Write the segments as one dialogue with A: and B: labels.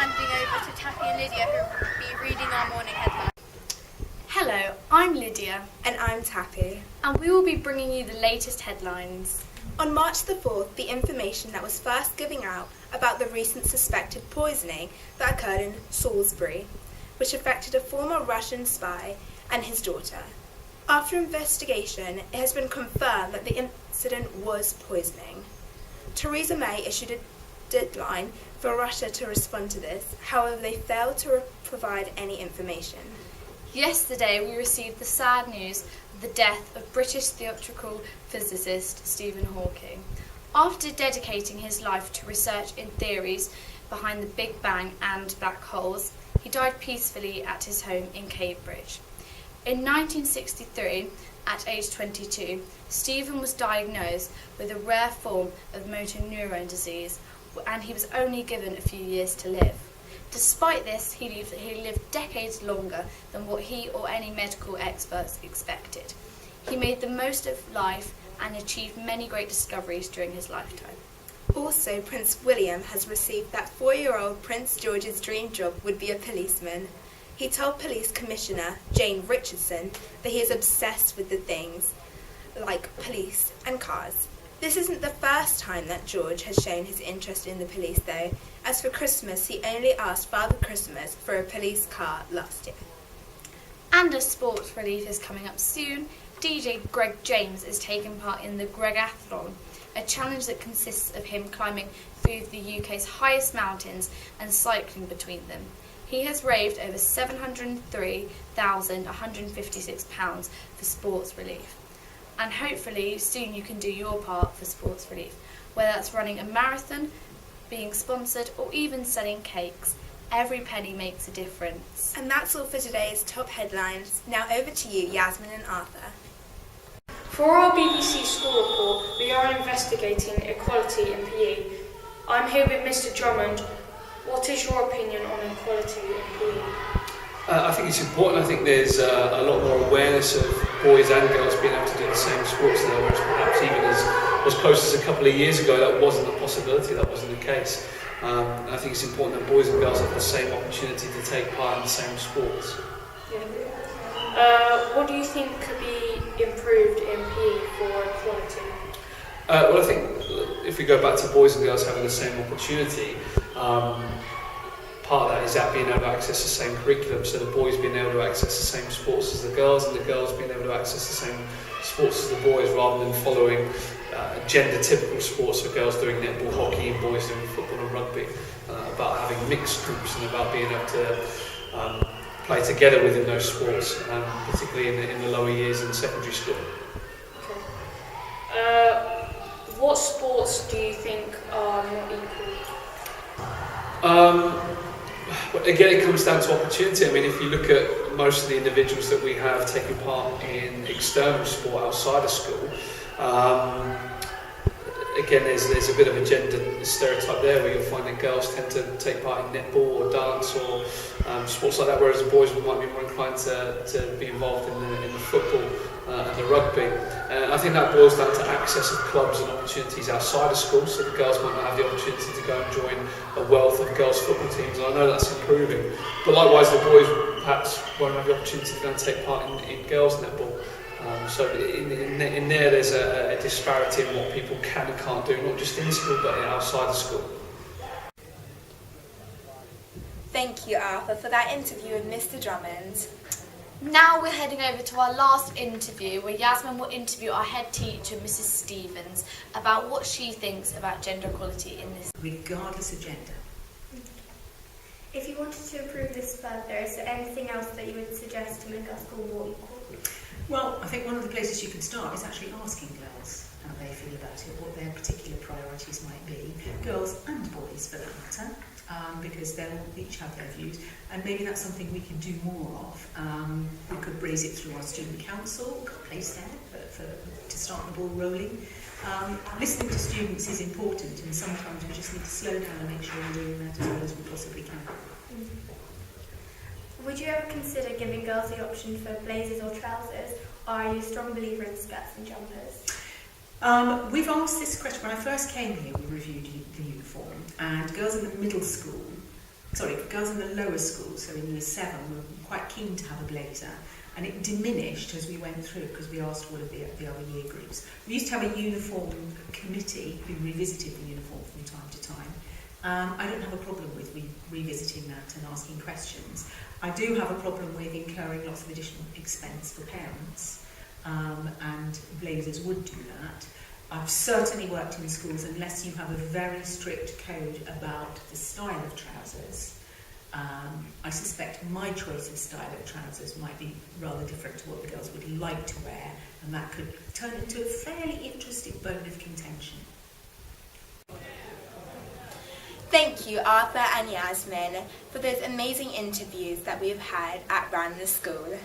A: handing over to Taffy and Lydia, who will be reading our morning headlines.
B: Hello, I'm Lydia.
C: And I'm Taffy.
B: And we will be bringing you the latest headlines.
C: On March the 4th, the information that was first given out about the recent suspected poisoning that occurred in Salisbury, which affected a former Russian spy and his daughter. After investigation, it has been confirmed that the incident was poisoning. Theresa May issued a deadline for Russia to respond to this, however they failed to provide any information.
B: Yesterday we received the sad news of the death of British theoretical physicist Stephen Hawking. After dedicating his life to research in theories behind the Big Bang and black holes, he died peacefully at his home in Cambridge. In 1963, at age 22, Stephen was diagnosed with a rare form of motor neuron disease, and he was only given a few years to live. Despite this, he lived decades longer than what he or any medical experts expected. He made the most of life and achieved many great discoveries during his lifetime.
C: Also, Prince William has received that 4-year-old Prince George's dream job would be a policeman. He told Police Commissioner Jane Richardson that he is obsessed with the things like police and cars. This isn't the first time that George has shown his interest in the police though, as for Christmas he only asked Father Christmas for a police car last year.
B: And as sports relief is coming up soon, DJ Greg James is taking part in the Gregathlon, a challenge that consists of him climbing through the UK's highest mountains and cycling between them. He has raised over £703,156 for sports relief. And hopefully soon you can do your part for sports relief, whether that's running a marathon, being sponsored, or even selling cakes. Every penny makes a difference.
C: And that's all for today's top headlines. Now over to you, Yasmin and Arthur.
D: For our BBC school report, we are investigating equality in PE. I'm here with Mr. Drummond. What is your opinion on equality in PE?
E: I think it's important. I think there's a lot more awareness of boys and girls being able to do the same sports now, whereas perhaps even as close as a couple of years ago that wasn't a possibility, that wasn't the case. And I think it's important that boys and girls have the same opportunity to take part in the same sports.
D: Yeah. What do you think could be improved in PE for equality?
E: Well, I think if we go back to boys and girls having the same opportunity, part of that is that being able to access the same curriculum, so the boys being able to access the same sports as the girls, and the girls being able to access the same sports as the boys, rather than following gender-typical sports, so girls doing netball, hockey, and boys doing football and rugby. About having mixed groups and about being able to play together within those sports, particularly in the lower years in secondary school.
D: Okay. What sports do you think are not equal?
E: Again, it comes down to opportunity. I mean, if you look at most of the individuals that we have taking part in external sport outside of school, again, there's a bit of a gender stereotype there, where you'll find that girls tend to take part in netball or dance or sports like that, whereas the boys might be more inclined to be involved in the football and the rugby. I think that boils down to access of clubs and opportunities outside of school, so the girls might not have the opportunity to go and join a wealth of girls' football teams, and I know that's improving. But likewise, the boys perhaps won't have the opportunity to go and take part in girls' netball. So in there's a disparity in what people can and can't do, not just in school but outside of school.
C: Thank you, Arthur, for that interview with Mr. Drummond.
B: Now we're heading over to our last interview, where Yasmin will interview our head teacher, Mrs. Stevens, about what she thinks about gender equality in this.
F: Regardless of gender.
G: If you wanted to improve this further, is there anything else that you would suggest to make our school more equal?
F: Well, I think one of the places you can start is actually asking girls how they feel about it, what their particular priorities might be, girls and boys for that matter, because they'll each have their views, and maybe that's something we can do more of. We could raise it through our student council, we've got a place there to start the ball rolling. Listening to students is important, and sometimes we just need to slow down and make sure we're doing that as well as we possibly can.
G: Would you ever consider giving girls the option for blazers or trousers, or are you a strong believer in skirts and jumpers?
F: We've asked this question. When I first came here, we reviewed the uniform, and girls in the middle school for girls in the lower school, so in year 7, were quite keen to have a blazer, and it diminished as we went through because we asked all of the other year groups. We used to have a uniform committee who revisited the uniform from time to time. I don't have a problem with revisiting that and asking questions. I do have a problem with incurring lots of additional expense for parents, and blazers would do that. I've certainly worked in schools, unless you have a very strict code about the style of trousers, I suspect my choice of style of trousers might be rather different to what the girls would like to wear, and that could turn into a fairly interesting bone of contention.
C: Thank you, Arthur and Yasmin, for those amazing interviews that we have had at Ranelagh School.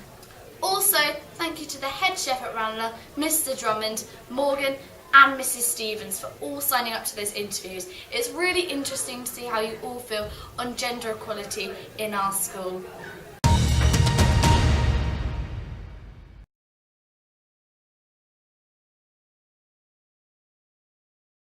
B: Also, thank you to the head chef at Ranelagh, Mr. Drummond, Morgan and Mrs. Stevens for all signing up to those interviews. It's really interesting to see how you all feel on gender equality in our school.